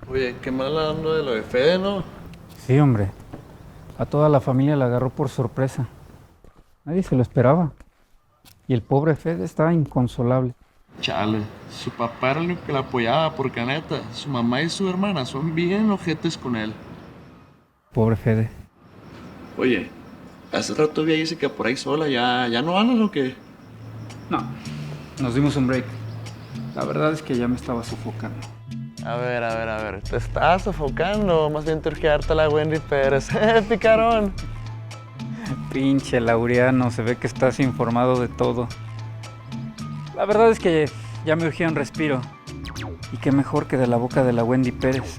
Oye, qué mal ando de lo de Fede, ¿no? Sí, hombre. A toda la familia la agarró por sorpresa. Nadie se lo esperaba. Y el pobre Fede estaba inconsolable. Chale, su papá era el único que la apoyaba, porque neta, su mamá y su hermana son bien ojetes con él. Pobre Fede. Oye, hace rato vi a Jessica por ahí sola, ¿ya no andas o qué? No, nos dimos un break. La verdad es que ya me estaba sofocando. A ver, te estás sofocando, más bien te urge darte la Wendy Pérez. Picarón! Pinche Laureano, se ve que estás informado de todo. La verdad es que ya me urgía un respiro. Y qué mejor que de la boca de la Wendy Pérez.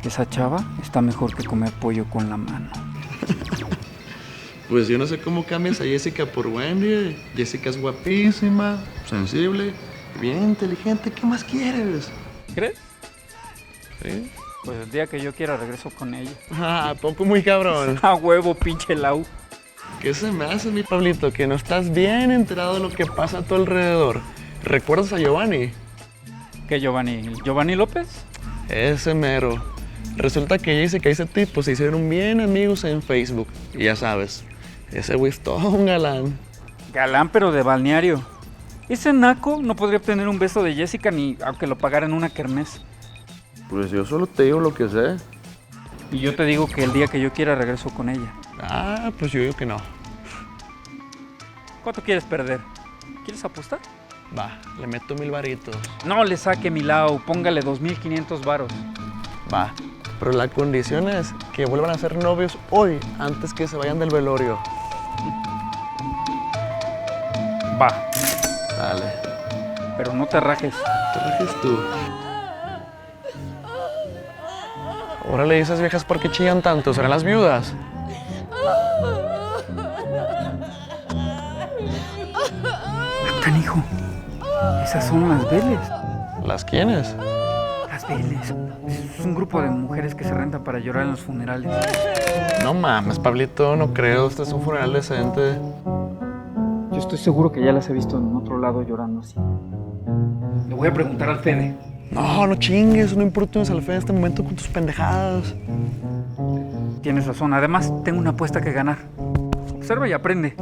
Esa chava está mejor que comer pollo con la mano. Pues yo no sé cómo cambias a Jessica por Wendy. Jessica es guapísima, sensible, bien inteligente. ¿Qué más quieres? ¿Crees? ¿Sí? Pues el día que yo quiera regreso con ella. Ah, poco muy cabrón. A huevo, pinche Lau. ¿Qué se me hace, mi Pablito? Que no estás bien enterado de lo que pasa a tu alrededor. ¿Recuerdas a Giovanni? ¿Qué Giovanni? ¿Giovanni López? Ese mero. Resulta que Jessica y ese tipo se hicieron bien amigos en Facebook. Y ya sabes, ese güey es todo un galán. Galán, pero de balneario. Ese naco no podría obtener un beso de Jessica ni aunque lo pagara en una kermés. Pues yo solo te digo lo que sé. Y yo te digo que el día que yo quiera regreso con ella. Ah, pues yo digo que no. ¿Cuánto quieres perder? ¿Quieres apostar? Va, le meto 1000 varitos. No le saque mi Lau, póngale 2500 varos. Va, pero la condición es que vuelvan a ser novios hoy, antes que se vayan del velorio. Va, Dale, pero no te rajes. te rajes tú. Órale, esas viejas, ¿por qué chillan tanto? ¿Serán las viudas? Canijo, esas son las Vélez. ¿Las quiénes? Las Vélez. Es un grupo de mujeres que se rentan para llorar en los funerales. No mames, Pablito, no creo. Este es un funeral decente. Yo estoy seguro que ya las he visto en otro lado llorando así. Le voy a preguntar al Fede. No, no chingues, no importunes al Fede en este momento con tus pendejadas. Tienes razón, además tengo una apuesta que ganar. Observa y aprende.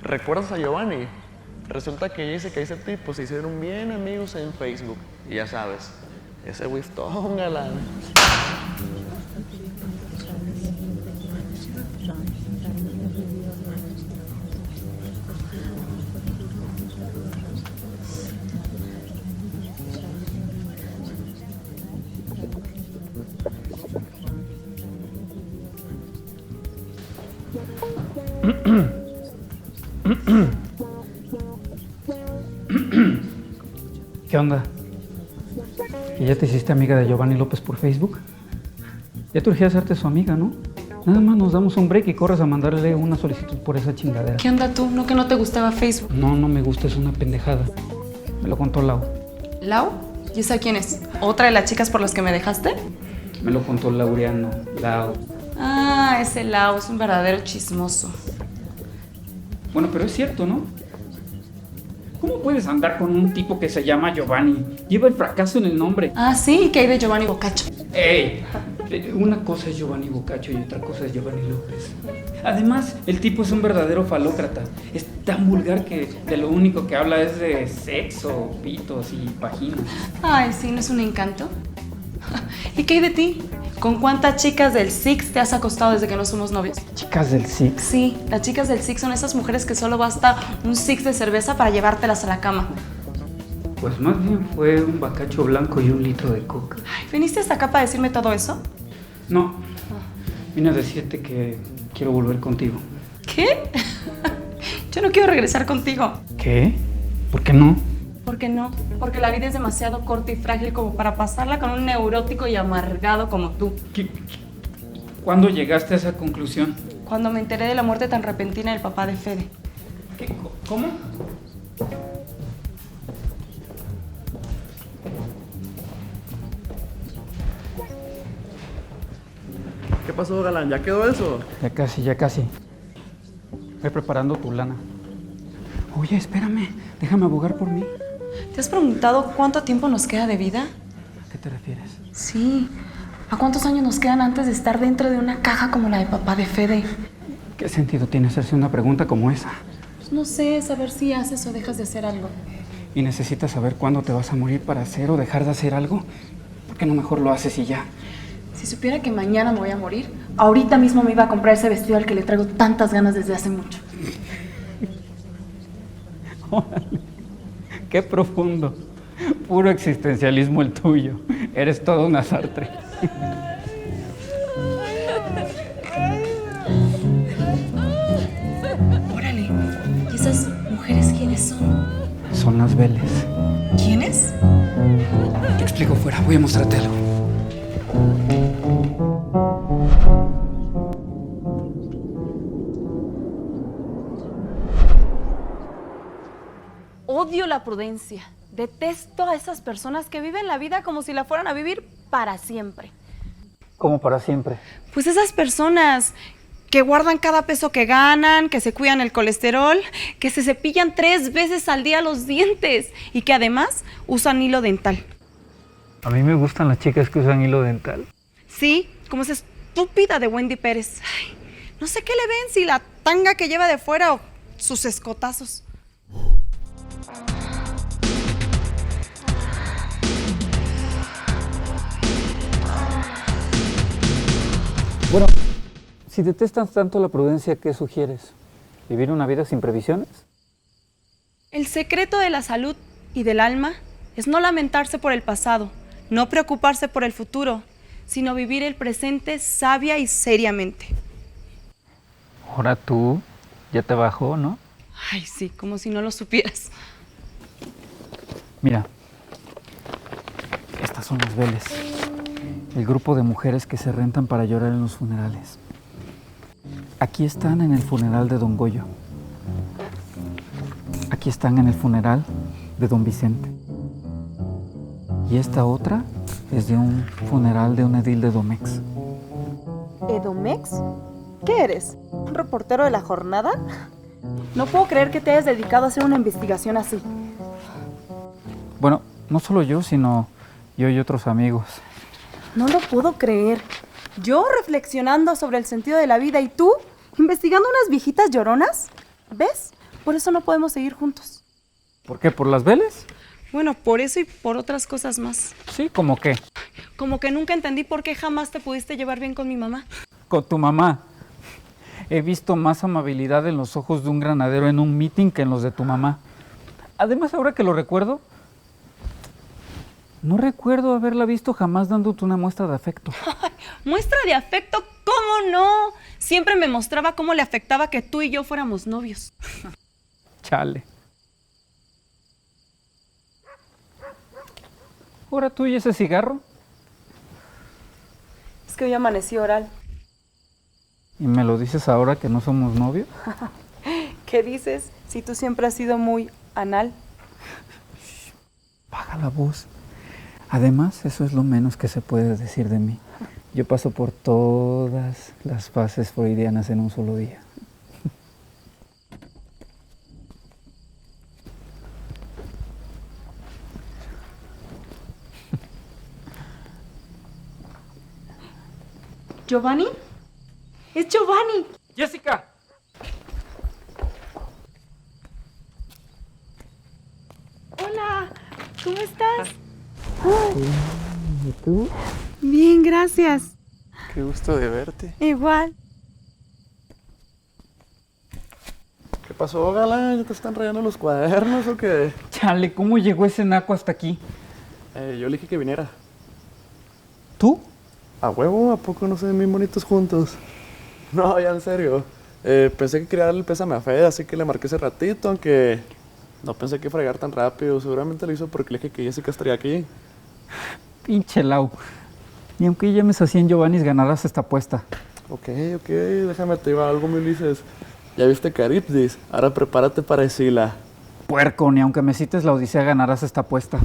¿Recuerdas a Giovanni? Resulta que ella dice que ese tipo se hicieron bien amigos en Facebook. Y ya sabes, ese güey es todo un galán. ¿Qué onda? ¿Que ya te hiciste amiga de Giovanni López por Facebook? Ya te urgía hacerte su amiga, ¿no? Nada más nos damos un break y corres a mandarle una solicitud por esa chingadera. ¿Qué onda tú? ¿No que no te gustaba Facebook? No, no me gusta, es una pendejada. Me lo contó Lau. ¿Lau? ¿Y esa quién es? ¿Otra de las chicas por las que me dejaste? Me lo contó Laureano, Lau. Ah, ese Lau es un verdadero chismoso. Bueno, pero es cierto, ¿no? ¿Cómo puedes andar con un tipo que se llama Giovanni? Lleva el fracaso en el nombre. Ah, sí, ¿qué hay de Giovanni Boccaccio? ¡Ey! Una cosa es Giovanni Boccaccio y otra cosa es Giovanni López. Además, el tipo es un verdadero falócrata. Es tan vulgar que de lo único que habla es de sexo, pitos y vaginas. Ay, sí, ¿no es un encanto? ¿Y qué hay de ti? ¿Con cuántas chicas del Six te has acostado desde que no somos novios? ¿Chicas del Six? Sí, las chicas del Six son esas mujeres que solo basta un Six de cerveza para llevártelas a la cama. Pues más bien fue un bacacho blanco y un litro de coca. Ay, ¿viniste hasta acá para decirme todo eso? No, vine a decirte que quiero volver contigo. ¿Qué? Yo no quiero regresar contigo. ¿Qué? ¿Por qué no? ¿Por qué no? Porque la vida es demasiado corta y frágil como para pasarla con un neurótico y amargado como tú. ¿Cuándo llegaste a esa conclusión? Cuando me enteré de la muerte tan repentina del papá de Fede. ¿Cómo? ¿Qué pasó, galán? ¿Ya quedó eso? Ya casi, ya casi. Voy preparando tu lana. Oye, espérame, déjame abogar por mí. ¿Te has preguntado cuánto tiempo nos queda de vida? ¿A qué te refieres? Sí. ¿A cuántos años nos quedan antes de estar dentro de una caja como la de papá de Fede? ¿Qué sentido tiene hacerse una pregunta como esa? Pues no sé, saber si haces o dejas de hacer algo. ¿Y necesitas saber cuándo te vas a morir para hacer o dejar de hacer algo? ¿Por qué no mejor lo haces y ya? Si supiera que mañana me voy a morir, ahorita mismo me iba a comprar ese vestido al que le traigo tantas ganas desde hace mucho. Órale, qué profundo. Puro existencialismo el tuyo. Eres todo una Sartre. Órale, ¿y esas mujeres quiénes son? Son las Vélez. ¿Quiénes? Te explico fuera, voy a mostrarte algo. Odio la prudencia. Detesto a esas personas que viven la vida como si la fueran a vivir para siempre. ¿Cómo para siempre? Pues esas personas que guardan cada peso que ganan, que se cuidan el colesterol, que se cepillan 3 veces al día los dientes y que además usan hilo dental. A mí me gustan las chicas que usan hilo dental. Sí, como esa estúpida de Wendy Pérez. Ay, no sé qué le ven, si la tanga que lleva de fuera o sus escotazos. Bueno, si detestas tanto la prudencia, ¿qué sugieres? ¿Vivir una vida sin previsiones? El secreto de la salud y del alma es no lamentarse por el pasado, no preocuparse por el futuro, sino vivir el presente sabia y seriamente. Ahora tú, ya te bajó, ¿no? Ay, sí, como si no lo supieras. Mira, estas son las Vélez, el grupo de mujeres que se rentan para llorar en los funerales. Aquí están en el funeral de Don Goyo. Aquí están en el funeral de Don Vicente. Y esta otra es de un funeral de un edil de Domex. ¿Edomex? ¿Qué eres? ¿Un reportero de la jornada? No puedo creer que te hayas dedicado a hacer una investigación así. Bueno, no solo yo, sino yo y otros amigos. No lo puedo creer. Yo reflexionando sobre el sentido de la vida y tú investigando unas viejitas lloronas. ¿Ves? Por eso no podemos seguir juntos. ¿Por qué? ¿Por las Vélez? Bueno, por eso y por otras cosas más. Sí, ¿cómo qué? Como que nunca entendí por qué jamás te pudiste llevar bien con mi mamá. Con tu mamá. He visto más amabilidad en los ojos de un granadero en un meeting que en los de tu mamá. Además, ahora que lo recuerdo, no recuerdo haberla visto jamás dándote una muestra de afecto. ¿Muestra de afecto? ¿Cómo no? Siempre me mostraba cómo le afectaba que tú y yo fuéramos novios. Chale. ¿Ahora tú y ese cigarro? Es que hoy amanecí oral. ¿Y me lo dices ahora que no somos novios? ¿Qué dices? Si tú siempre has sido muy anal. Baja la voz. Además, eso es lo menos que se puede decir de mí. Yo paso por todas las fases freudianas en un solo día. ¿Giovanni? ¡Es Giovanni! ¡Jessica! Hola, ¿cómo estás? ¿Y tú? Bien, gracias. Qué gusto de verte. Igual. ¿Qué pasó, Galán? ¿Ya te están rayando los cuadernos o qué? Chale, ¿cómo llegó ese naco hasta aquí? Yo le dije que viniera. ¿Tú? ¿A huevo? ¿A poco no se ven bien bonitos juntos? No, ya en serio. Pensé que quería darle el pésame a Fede, así que le marqué ese ratito, aunque no pensé que fregar tan rápido. Seguramente lo hizo porque le dije que Jessica estaría aquí. Pinche Lau. Ni aunque llames así en Giovannis, ganarás esta apuesta. Ok, déjame te digo algo, mi Ulises. ¿Ya viste Caribdis? Ahora prepárate para Escila. Puerco, ni aunque me cites la Odisea, ganarás esta apuesta.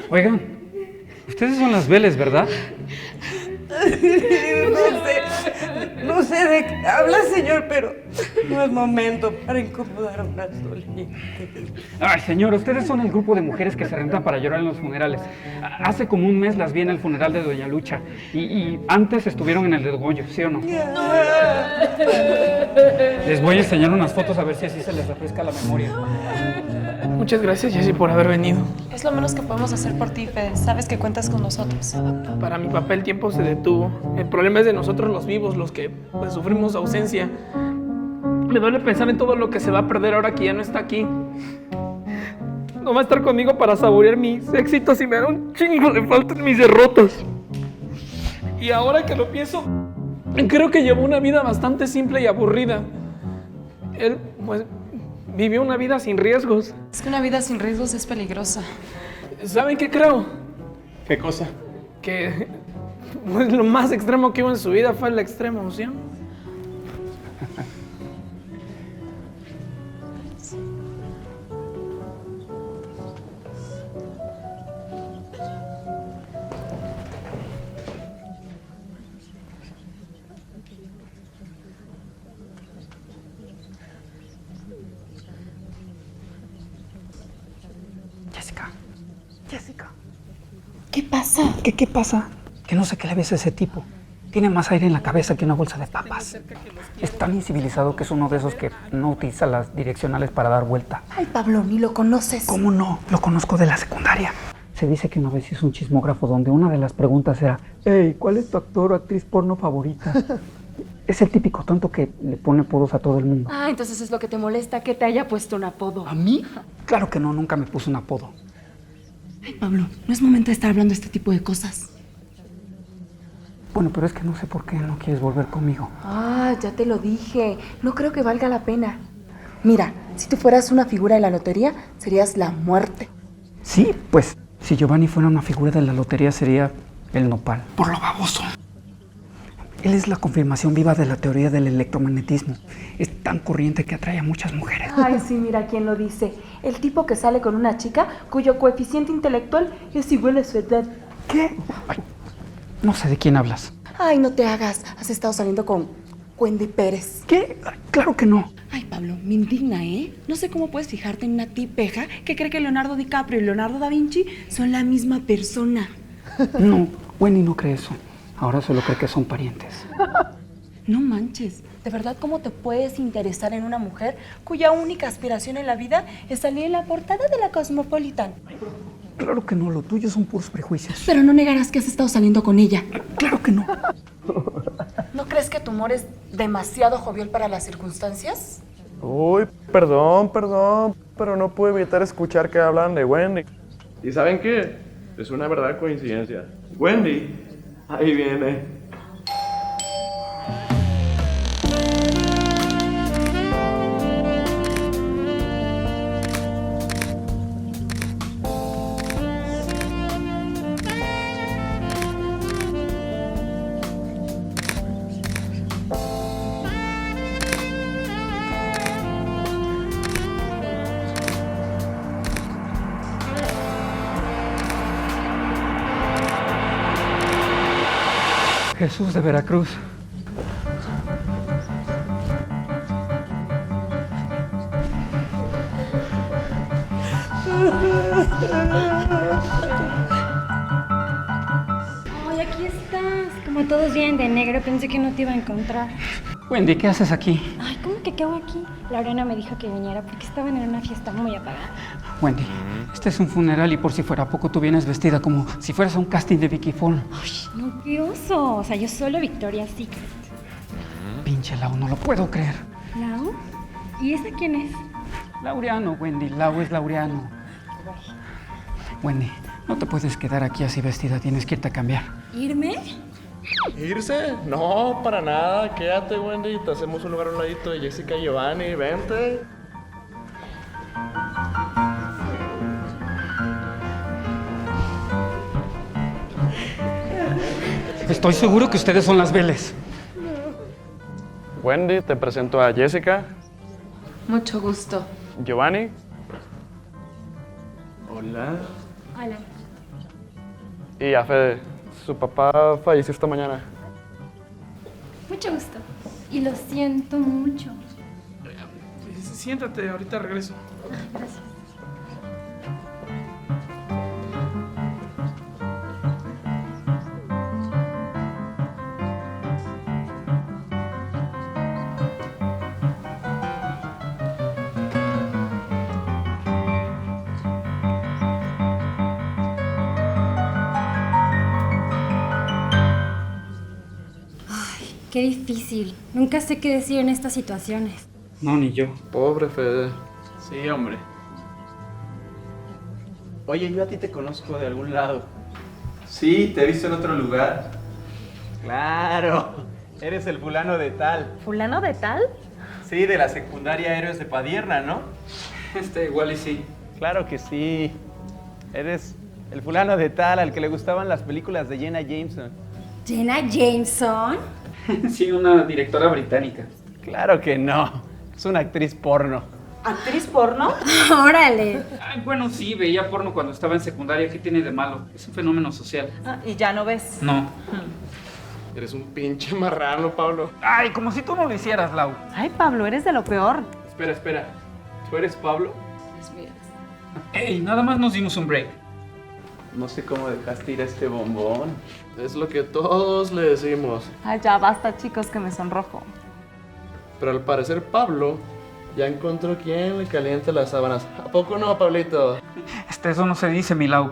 Oigan, ustedes son las Vélez, ¿verdad? No sé de qué habla, señor, pero no es momento para incomodar a unas dolientes. Ay, señor, ustedes son el grupo de mujeres que se rentan para llorar en los funerales. Hace como un mes las vi en el funeral de Doña Lucha. Y antes estuvieron en el de Goyo, ¿sí o no? Les voy a enseñar unas fotos a ver si así se les refresca la memoria. Muchas gracias, Jessy, por haber venido. Es lo menos que podemos hacer por ti, Fede. Sabes que cuentas con nosotros. Para mi papá el tiempo se detuvo. El problema es de nosotros los vivos, los que pues, sufrimos ausencia. Me duele pensar en todo lo que se va a perder ahora que ya no está aquí. No va a estar conmigo para saborear mis éxitos y me da un chingo de falta en mis derrotas. Y ahora que lo pienso, creo que llevó una vida bastante simple y aburrida. Él, pues, vivió una vida sin riesgos. Es que una vida sin riesgos es peligrosa. ¿Saben qué creo? ¿Qué cosa? Que pues, lo más extremo que hubo en su vida fue la extrema unción. Jessica. ¿Qué pasa? ¿Qué pasa? Que no sé qué le ves a ese tipo. Tiene más aire en la cabeza que una bolsa de papas. Es tan incivilizado que es uno de esos que no utiliza las direccionales para dar vuelta. Ay, Pablo, ni lo conoces. ¿Cómo no? Lo conozco de la secundaria. Se dice que una vez hizo un chismógrafo donde una de las preguntas era: hey, ¿cuál es tu actor o actriz porno favorita? Es el típico tonto que le pone apodos a todo el mundo. Ah, entonces es lo que te molesta, que te haya puesto un apodo. ¿A mí? Claro que no, nunca me puso un apodo. Ay, Pablo, no es momento de estar hablando de este tipo de cosas. Bueno, pero es que no sé por qué no quieres volver conmigo. Ah, ya te lo dije. No creo que valga la pena. Mira, si tú fueras una figura de la lotería, serías la muerte. Sí, pues, si Giovanni fuera una figura de la lotería sería el nopal. Por lo baboso. Él es la confirmación viva de la teoría del electromagnetismo. Es tan corriente que atrae a muchas mujeres. Ay, sí, mira quién lo dice. El tipo que sale con una chica cuyo coeficiente intelectual es igual a su edad. ¿Qué? Ay, no sé de quién hablas. Ay, no te hagas. Has estado saliendo con Wendy Pérez. ¿Qué? Ay, claro que no. Ay, Pablo, me indigna, ¿eh? No sé cómo puedes fijarte en una tipeja que cree que Leonardo DiCaprio y Leonardo da Vinci son la misma persona. No, Wendy no cree eso. Ahora solo cree que son parientes. No manches. ¿De verdad cómo te puedes interesar en una mujer cuya única aspiración en la vida es salir en la portada de la Cosmopolitan? Claro que no, lo tuyo son puros prejuicios. Pero no negarás que has estado saliendo con ella. Claro que no. ¿No crees que tu humor es demasiado jovial para las circunstancias? Uy, perdón, pero no pude evitar escuchar que hablan de Wendy. ¿Y saben qué? Es una verdadera coincidencia. Wendy, ahí viene. Jesús de Veracruz. Ay, aquí estás. Como todos vienen de negro, pensé que no te iba a encontrar. Wendy, ¿qué haces aquí? Ay, ¿cómo que qué hago aquí? Lorena me dijo que viniera porque estaban en una fiesta muy apagada. Wendy, este es un funeral y por si fuera poco tú vienes vestida como si fueras a un casting de Vicky Fall. Ay, no, qué oso. O sea, yo solo Victoria's Secret. Pinche Lau, no lo puedo creer. ¿Lau? ¿Y esa quién es? Laureano, Wendy, Lau es Laureano. Wendy, no te puedes quedar aquí así vestida, tienes que irte a cambiar. ¿Irme? ¿Irse? No, para nada. Quédate, Wendy. Te hacemos un lugar a un ladito de Jessica y Giovanni. Vente. Estoy seguro que ustedes son las Vélez. Wendy, te presento a Jessica. Mucho gusto. Giovanni. Hola. Hola. Y a Fede. Su papá falleció esta mañana. Mucho gusto. Y lo siento mucho. Siéntate, ahorita regreso. Gracias. Qué difícil. Nunca sé qué decir en estas situaciones. No, ni yo. Pobre Fede. Sí, hombre. Oye, yo a ti te conozco de algún lado. Sí, te he visto en otro lugar. Claro, eres el fulano de tal. ¿Fulano de tal? Sí, de la secundaria Héroes de Padierna, ¿no? Igual y sí. Claro que sí. Eres el fulano de tal al que le gustaban las películas de Jenna Jameson. ¿Jenna Jameson? Sí, una directora británica. Claro que no. Es una actriz porno. ¿Actriz porno? ¡Órale! Ay, bueno, sí, veía porno cuando estaba en secundaria. ¿Qué tiene de malo? Es un fenómeno social. ¿Y ya no ves? No. Eres un pinche marrano, Pablo. Ay, como si tú no lo hicieras, Lau. Ay, Pablo, eres de lo peor. Espera. ¿Tú eres Pablo? Ey, nada más nos dimos un break. No sé cómo dejaste ir a este bombón. Es lo que todos le decimos. Ay, ya basta, chicos, que me sonrojo. Pero al parecer Pablo ya encontró quién le calienta las sábanas. ¿A poco no, Pablito? Eso no se dice, mi Lau.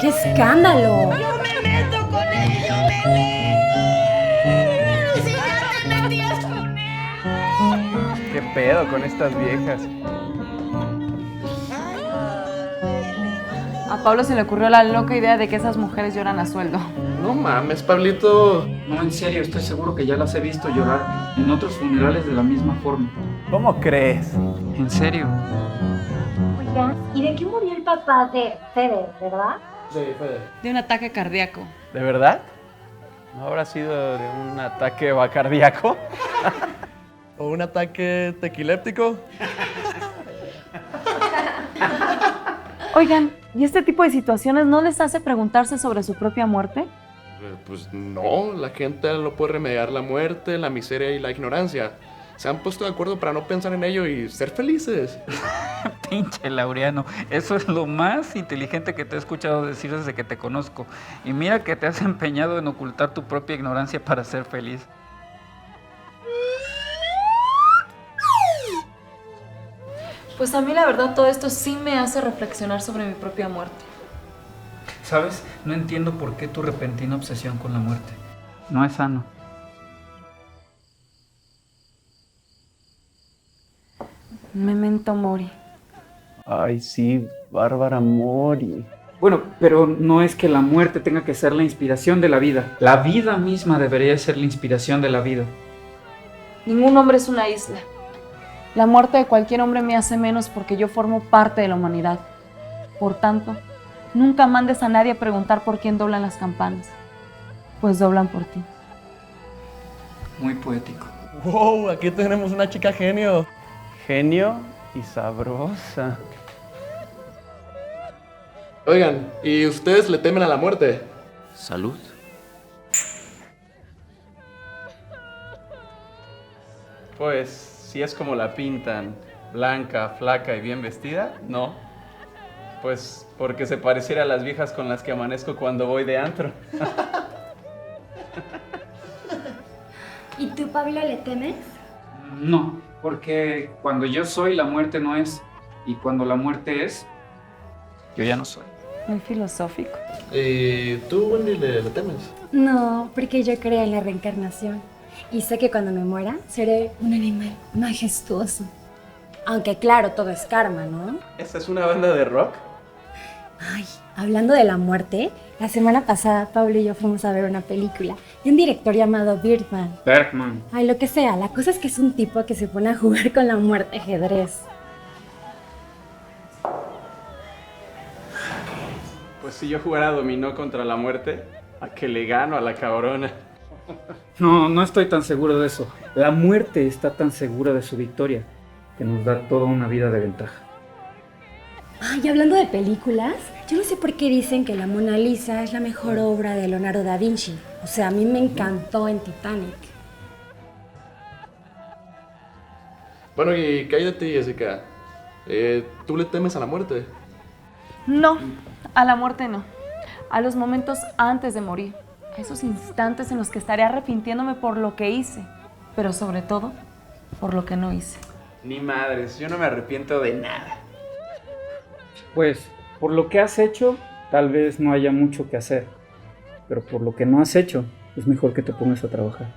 ¡Qué escándalo! Yo me meto con él, yo me meto. pedo con estas viejas? A Pablo se le ocurrió la loca idea de que esas mujeres lloran a sueldo. No mames, Pablito. No, en serio, estoy seguro que ya las he visto llorar en otros funerales de la misma forma. ¿Cómo crees? En serio. Oigan, ¿y de qué murió el papá de Fede, verdad? Sí, Fede. De un ataque cardíaco. ¿De verdad? ¿No habrá sido de un ataque cardíaco? ¿O un ataque tequiléptico? Oigan, ¿y este tipo de situaciones no les hace preguntarse sobre su propia muerte? Pues no, la gente no puede remediar la muerte, la miseria y la ignorancia. Se han puesto de acuerdo para no pensar en ello y ser felices. Pinche Laureano, eso es lo más inteligente que te he escuchado decir desde que te conozco. Y mira que te has empeñado en ocultar tu propia ignorancia para ser feliz. Pues a mí la verdad todo esto sí me hace reflexionar sobre mi propia muerte. ¿Sabes? No entiendo por qué tu repentina obsesión con la muerte. No es sano. Memento mori. Ay, sí, Bárbara Mori. Bueno, pero no es que la muerte tenga que ser la inspiración de la vida. La vida misma debería ser la inspiración de la vida. Ningún hombre es una isla. La muerte de cualquier hombre me hace menos porque yo formo parte de la humanidad. Por tanto, nunca mandes a nadie a preguntar por quién doblan las campanas, pues doblan por ti. Muy poético. ¡Wow! Aquí tenemos una chica genio. Genio y sabrosa. Oigan, ¿y ustedes le temen a la muerte? Salud. Pues, si es como la pintan, blanca, flaca y bien vestida, no. Pues, porque se pareciera a las viejas con las que amanezco cuando voy de antro. ¿Y tú, Pablo, le temes? No, porque cuando yo soy, la muerte no es. Y cuando la muerte es, yo ya no soy. Muy filosófico. ¿Y tú, Wendy, le temes? No, porque yo creo en la reencarnación. Y sé que cuando me muera, seré un animal majestuoso. Aunque claro, todo es karma, ¿no? ¿Esta es una banda de rock? Ay, hablando de la muerte, la semana pasada Pablo y yo fuimos a ver una película de un director llamado Birdman. Bergman. Ay, lo que sea, la cosa es que es un tipo que se pone a jugar con la muerte ajedrez. Pues si yo jugara dominó contra la muerte, ¿a que le gano a la cabrona? No, no estoy tan seguro de eso. La muerte está tan segura de su victoria que nos da toda una vida de ventaja. Ay, hablando de películas, yo no sé por qué dicen que la Mona Lisa es la mejor obra de Leonardo da Vinci. O sea, a mí me encantó en Titanic. Bueno, ¿y qué hay de ti, Jessica? ¿Tú le temes a la muerte? No, a la muerte no. A los momentos antes de morir. A esos instantes en los que estaré arrepintiéndome por lo que hice. Pero sobre todo, por lo que no hice. Ni madres, yo no me arrepiento de nada. Pues, por lo que has hecho, tal vez no haya mucho que hacer. Pero por lo que no has hecho, es mejor que te pongas a trabajar.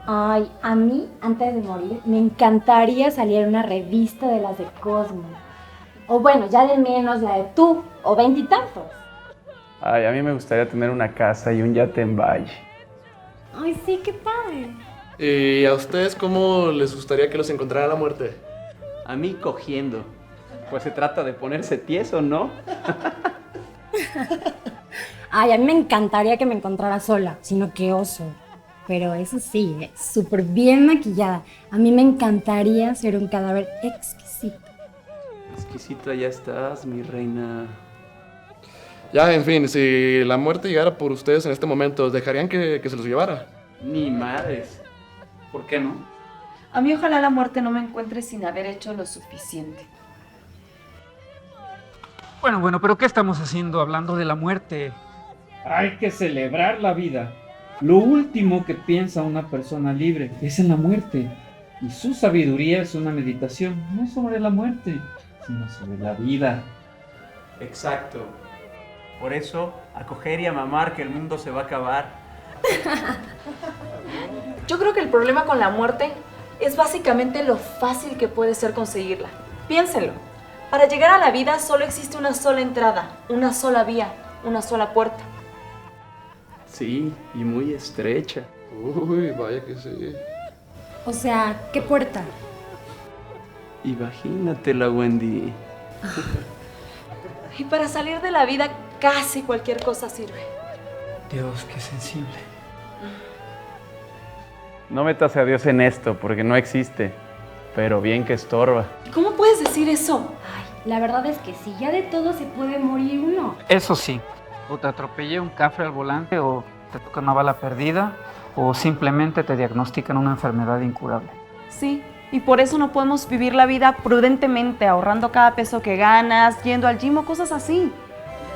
Ay, a mí, antes de morir, me encantaría salir en una revista de las de Cosmo. O bueno, ya de menos la de Tú, o veintitantos. Ay, a mí me gustaría tener una casa y un yate en Valle. Ay, sí, qué padre. ¿Y a ustedes cómo les gustaría que los encontrara la muerte? A mí cogiendo. Pues se trata de ponerse tieso, ¿no? Ay, a mí me encantaría que me encontrara sola, sino que oso. Pero eso sí, súper bien maquillada. A mí me encantaría ser un cadáver exquisito. Exquisita ya estás, mi reina. Ya, en fin, si la muerte llegara por ustedes en este momento, ¿dejarían que se los llevara? Ni madres. ¿Por qué no? A mí ojalá la muerte no me encuentre sin haber hecho lo suficiente. Bueno, pero ¿qué estamos haciendo hablando de la muerte? Hay que celebrar la vida. Lo último que piensa una persona libre es en la muerte. Y su sabiduría es una meditación, no sobre la muerte, sino sobre la vida. Exacto. Por eso, a coger y a mamar que el mundo se va a acabar. Yo creo que el problema con la muerte es básicamente lo fácil que puede ser conseguirla. Piénsenlo. Para llegar a la vida solo existe una sola entrada, una sola vía, una sola puerta. Sí, y muy estrecha. Uy, vaya que sí. O sea, ¿qué puerta? Imagínatela, Wendy. Y para salir de la vida casi cualquier cosa sirve. Dios, qué sensible. No metas a Dios en esto, porque no existe. Pero bien que estorba. ¿Cómo puedes decir eso? La verdad es que sí, ya de todo se puede morir uno. Eso sí, o te atropellé un cafre al volante, o te toca una bala perdida, o simplemente te diagnostican una enfermedad incurable. Sí, y por eso no podemos vivir la vida prudentemente, ahorrando cada peso que ganas, yendo al gym o cosas así.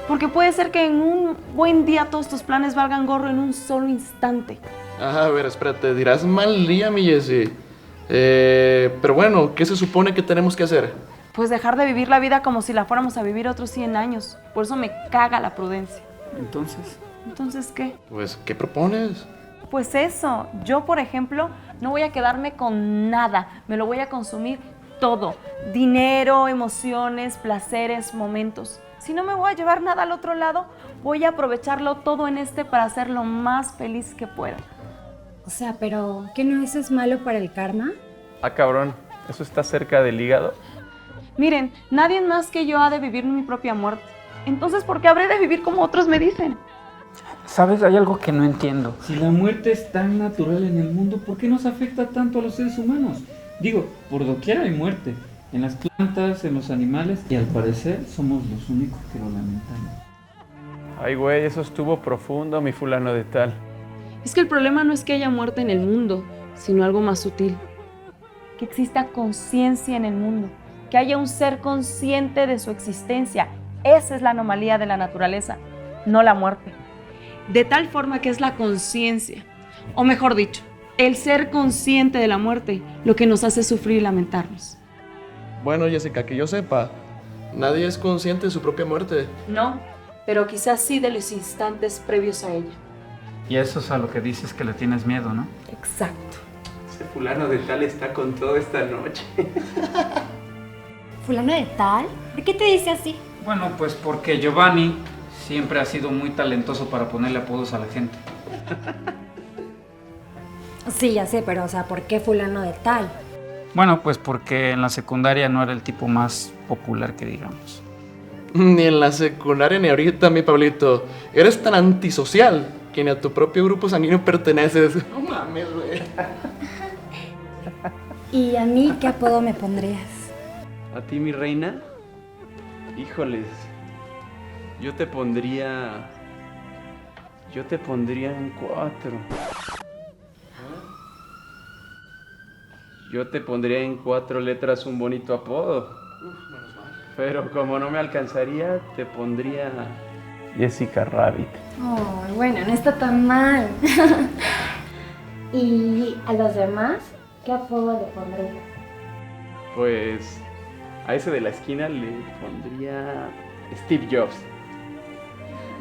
Porque puede ser que en un buen día todos tus planes valgan gorro en un solo instante. A ver, espérate, dirás mal día, mi Jessie. Pero bueno, ¿qué se supone que tenemos que hacer? Pues dejar de vivir la vida como si la fuéramos a vivir otros 100 años. Por eso me caga la prudencia. Entonces, ¿Entonces qué? Pues, ¿qué propones? Pues eso, yo por ejemplo no voy a quedarme con nada, me lo voy a consumir todo. Dinero, emociones, placeres, momentos. Si no me voy a llevar nada al otro lado, voy a aprovecharlo todo en este para ser lo más feliz que pueda. O sea, pero ¿qué no eso es malo para el karma? Ah, cabrón, ¿eso está cerca del hígado? Miren, nadie más que yo ha de vivir mi propia muerte. Entonces, ¿por qué habré de vivir como otros me dicen? ¿sabes? Hay algo que no entiendo. Si la muerte es tan natural en el mundo, ¿por qué nos afecta tanto a los seres humanos? Digo, por doquier hay muerte. En las plantas, en los animales, y al parecer somos los únicos que lo lamentamos. Ay, güey, eso estuvo profundo, mi fulano de tal. Es que el problema no es que haya muerte en el mundo, sino algo más sutil. Que exista conciencia en el mundo, que haya un ser consciente de su existencia. Esa es la anomalía de la naturaleza, no la muerte. De tal forma que es la conciencia, o mejor dicho, el ser consciente de la muerte, lo que nos hace sufrir y lamentarnos. Bueno, Jessica, que yo sepa, nadie es consciente de su propia muerte. No, pero quizás sí de los instantes previos a ella. Y eso es a lo que dices que le tienes miedo, ¿no? Exacto. Ese fulano de tal está con todo esta noche. ¿Fulano de tal? ¿Por qué te dice así? Bueno, pues porque Giovanni siempre ha sido muy talentoso para ponerle apodos a la gente. Sí, ya sé, pero o sea, ¿por qué fulano de tal? Bueno, pues porque en la secundaria no era el tipo más popular que digamos. Ni en la secundaria ni ahorita, mi Pablito. Eres tan antisocial que ni a tu propio grupo sanguíneo perteneces. No mames, güey. ¿Y a mí qué apodo me pondrías? ¿A ti, mi reina? Híjoles. Yo te pondría en 4. Yo te pondría en 4 letras un bonito apodo. Pero como no me alcanzaría, te pondría Jessica Rabbit. Oh, bueno, no está tan mal. ¿Y a los demás qué apodo le pondrías? Pues a ese de la esquina le pondría Steve Jobs.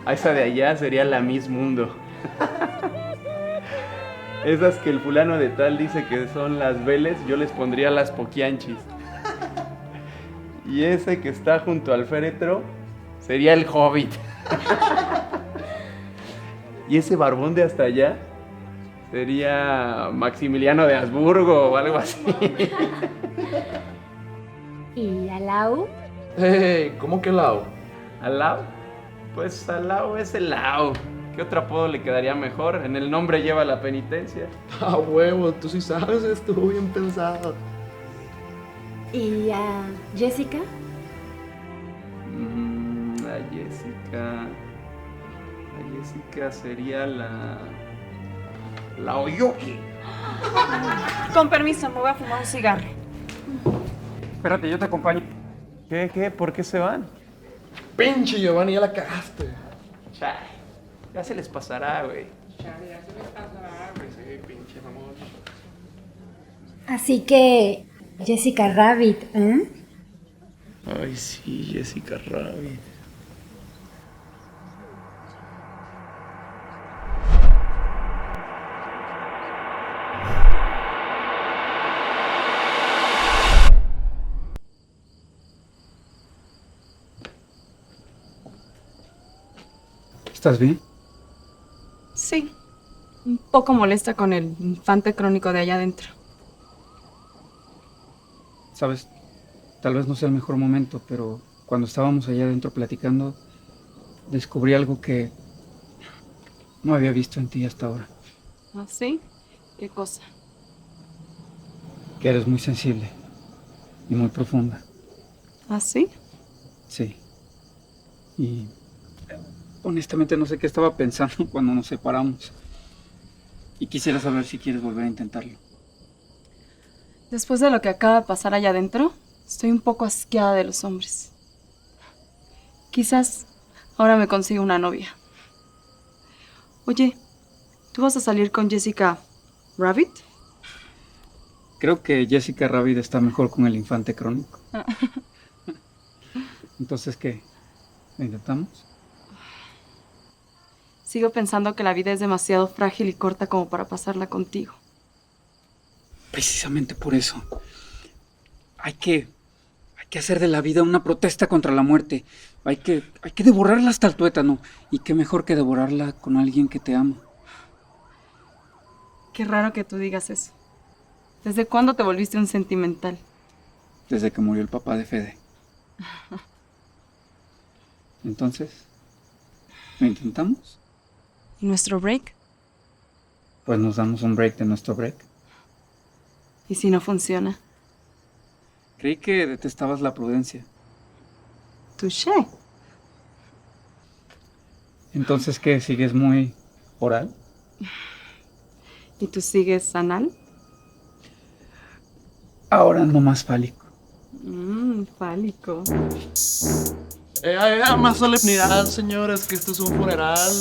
A esa de allá sería la Miss Mundo. Esas que el fulano de tal dice que son las Vélez, yo les pondría las Poquianchis. Y ese que está junto al féretro sería el Hobbit. Y ese barbón de hasta allá sería Maximiliano de Habsburgo o algo así. ¿Y a Lau? Hey, ¿cómo que Lau? ¿Al Lau? Pues al Lau es el Lau. ¿Qué otro apodo le quedaría mejor? En el nombre lleva la penitencia. Ah, huevo, tú sí sabes, estuvo bien pensado. ¿Y a Jessica? A Jessica sería la Oyuki. Con permiso, me voy a fumar un cigarro. Espérate, yo te acompaño. ¿Qué? ¿Por qué se van? Pinche Giovanni, ya la cagaste. Chay, ya se les pasará, güey. Así que Jessica Rabbit, ¿eh? Ay, sí, Jessica Rabbit. estás bien? Sí, un poco molesta con el infante crónico de allá adentro. Sabes, tal vez no sea el mejor momento, pero cuando estábamos allá adentro platicando, descubrí algo que no había visto en ti hasta ahora. ¿Ah, sí? ¿Qué cosa? Que eres muy sensible y muy profunda. ¿Ah, sí? Sí. Y honestamente no sé qué estaba pensando cuando nos separamos. Y quisiera saber si quieres volver a intentarlo. Después de lo que acaba de pasar allá adentro, estoy un poco asqueada de los hombres. Quizás ahora me consiga una novia. Oye, ¿tú vas a salir con Jessica Rabbit? Creo que Jessica Rabbit está mejor con el infante crónico. Entonces, ¿qué? ¿Lo intentamos? Sigo pensando que la vida es demasiado frágil y corta como para pasarla contigo. Precisamente por eso. Hay que hacer de la vida una protesta contra la muerte. Hay que devorarla hasta el tuétano. Y qué mejor que devorarla con alguien que te ama. Qué raro que tú digas eso. ¿Desde cuándo te volviste un sentimental? Desde que murió el papá de Fede. Entonces, ¿lo intentamos? ¿Y nuestro break? Pues nos damos un break de nuestro break. ¿Y si no funciona? Creí que detestabas la prudencia. Touché. Entonces, ¿qué? ¿Sigues muy oral? ¿Y tú sigues anal? Ahora ando más fálico. Fálico. Más solemnidad, señores, que esto es un funeral.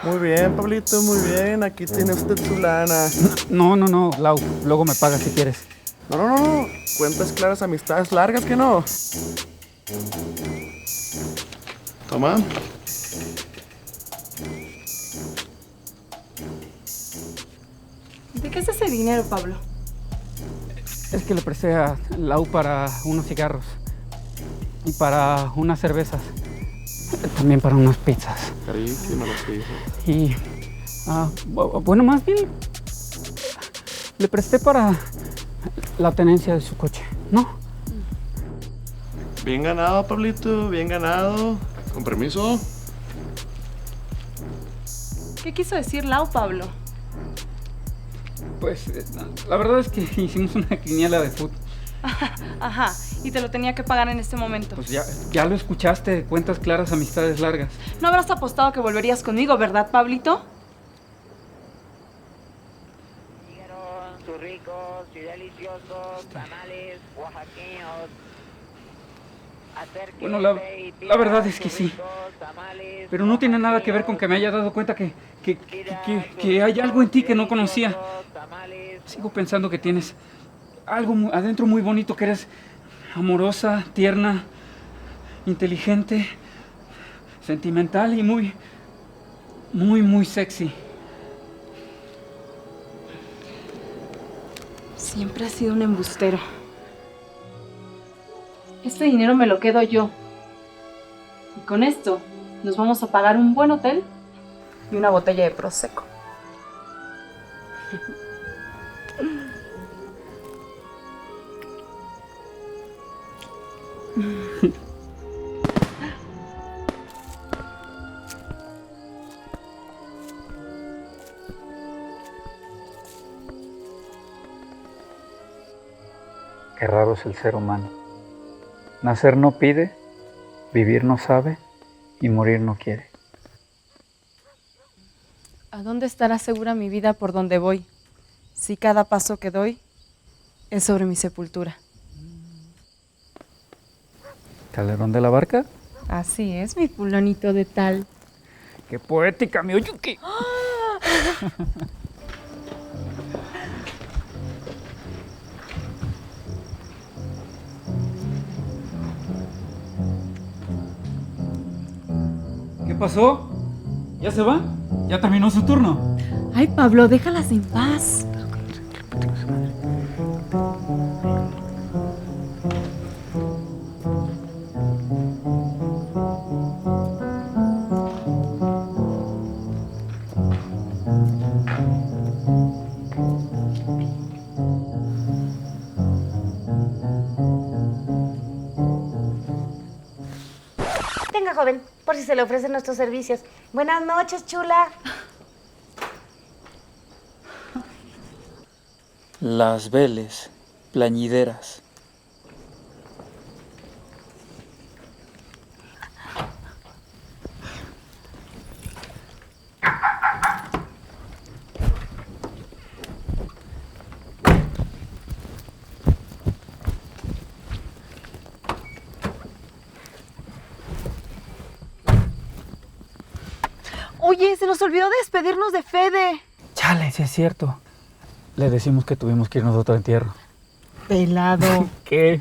Muy bien, Pablito, muy bien. Aquí tiene usted su lana. No, Lau. Luego me pagas si quieres. No. Cuentas claras, amistades largas, que no. Toma. ¿De qué es ese dinero, Pablo? Es que le presté a Lau para unos cigarros. Y para unas cervezas. También para unas pizzas. Carísimas las pizzas. Y... bueno, más bien... Le presté para la tenencia de su coche, ¿no? Bien ganado, Pablito, bien ganado. Con permiso. ¿Qué quiso decir Lau, Pablo? Pues la verdad es que hicimos una quiniela de fútbol. Ajá, y te lo tenía que pagar en este momento. Pues ya lo escuchaste, cuentas claras, amistades largas. No habrás apostado que volverías conmigo, ¿verdad, Pablito? Sus ricos y deliciosos tamales oaxaqueños. Bueno, la verdad es que sí. Pero no tiene nada que ver con que me haya dado cuenta que hay algo en ti que no conocía. Sigo pensando que tienes algo adentro muy bonito, que eres amorosa, tierna, inteligente, sentimental y muy sexy. Siempre has sido un embustero. Este dinero me lo quedo yo. Y con esto nos vamos a pagar un buen hotel y una botella de Prosecco. Qué raro es el ser humano. Nacer no pide, vivir no sabe y morir no quiere. ¿A dónde estará segura mi vida por donde voy? Si cada paso que doy es sobre mi sepultura. ¿Calderón de la Barca? Así es, mi fulanito de tal. ¡Qué poética, mi Oyuki! ¿Qué pasó? ¿Ya se va? ¿Ya terminó su turno? Ay, Pablo, déjalas en paz. se le ofrecen nuestros servicios. Buenas noches, chula. Las Vélez, plañideras. Oye, se nos olvidó despedirnos de Fede. Chale, sí es cierto. Le decimos que tuvimos que irnos a otro entierro. Pelado. ¿Qué?